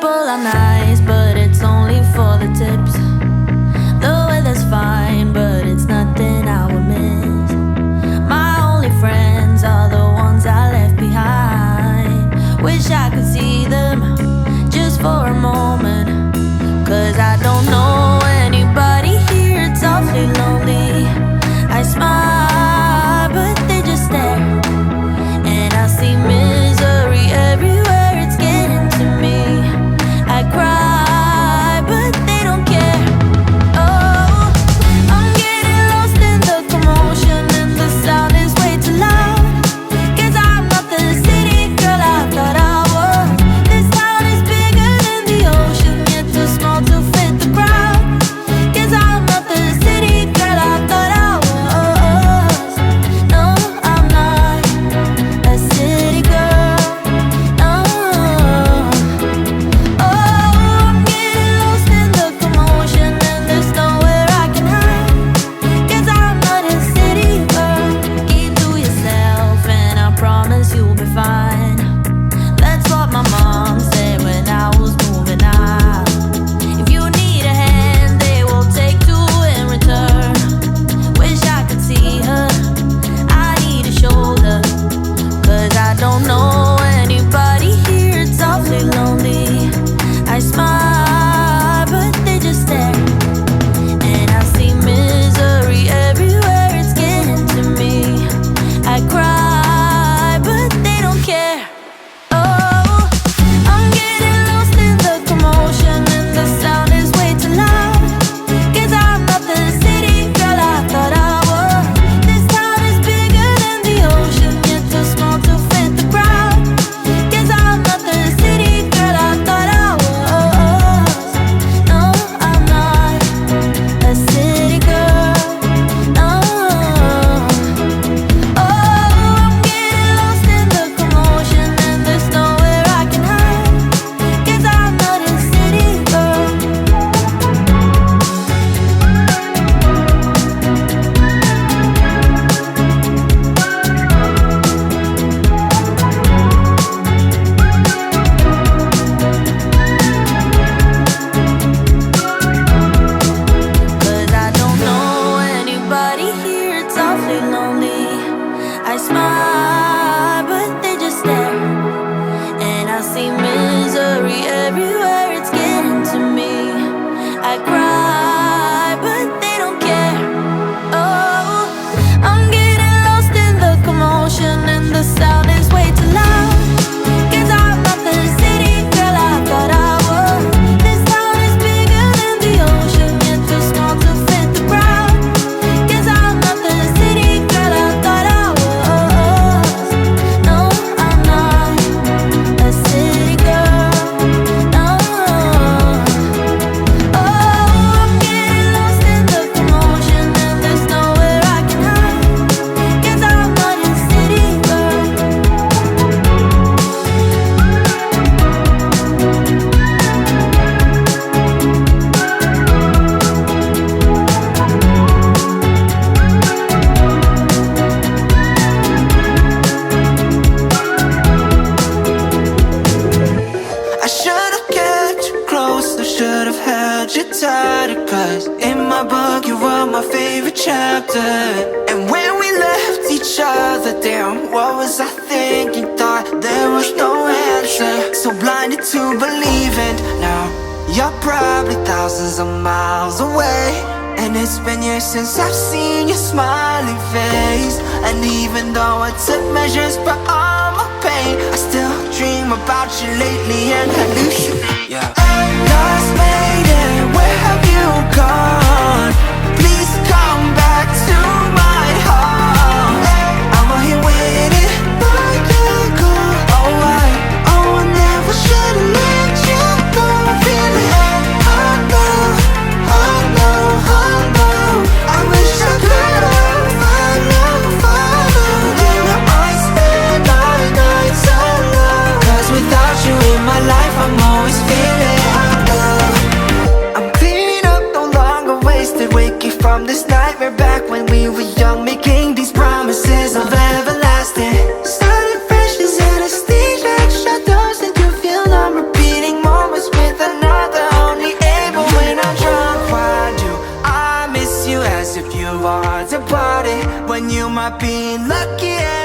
people are nice, but it's only for the tips. The weather's fine, but it's nothing I would miss. My only friends are the ones I left behind. Wish I could see them just for a moment, 'cause I don't know anybody here, it's awfully lonely. I smile, but they just stare, and I see misery everywhere, it's getting to me. I cry, but they don't care. Oh, I'm getting lost in the commotion, and the sound is way too loud, 'cause I'm not the city girl I thought I was. This town is bigger than the ocean, yet too small to fit the crowd, 'cause I'm not the city girl I thought I was. No, I'm not a city girl. No. Oh, I'm getting lost in the commotion, and there's nowhere I can hide, 'cause I'm not a city girl. Keep to yourself, and I promise you'll be fine. That's what my mom said when I was moving out. If you need a hand, they will take two in return. Wish I could see her, I need a shoulder, 'cause I don't know anybody here, it's awfully lonely. I smile, but they just stare, and I see misery everywhere, it's getting to me. I cry, but they don't care. Oh, I'm getting lost in the commotion, and the sound is way too loud, 'cause I'm not the city girl I thought I was. This town is bigger than the ocean, yet too small to fit the crowd, 'cause I'm not the city girl I thought I was. No, I'm not a city girl. No. Oh, I'm getting lost in the commotion, and there's nowhere I can hide, 'cause I'm not a city girl. Cause I don't know anybody here, it's awfully lonely. I smile, but they just stare, and I see misery everywhere, it's getting to me. I cry, but they don't care. Oh, I'm getting lost in the commotion, and the sound is way too loud, 'cause I'm not the city girl I thought I was. This town is bigger than the ocean, yet too small to fit the crowd, 'cause I'm not the city girl I thought I was. No, I'm not a city girl. No. Oh, I'm getting lost in the commotion, and there's nowhere I can hide, 'cause I'm not a city girl. I should've kept you closer, should've held you tighter, 'cause in my book you were my favorite chapter. And when we left each other, damn, what was I thinking? Thought there was no answer, so blinded to believing. Now you're probably thousands of miles away, and it's been years since I've seen your smiling face. And even though I took measures for all my pain, I still dream about you lately and hallucinate. Yeah. Lost maiden, where have you gone? Please come back to my heart. I'm out here waiting, I can't go. Oh, I never should've let you go. Feeling, I know. I wish I could've followed in the eyes, spend my nights alone. 'Cause without you in my life, I'm always feeling low. I'm cleaning up, no longer wasted. Wake when you might be lucky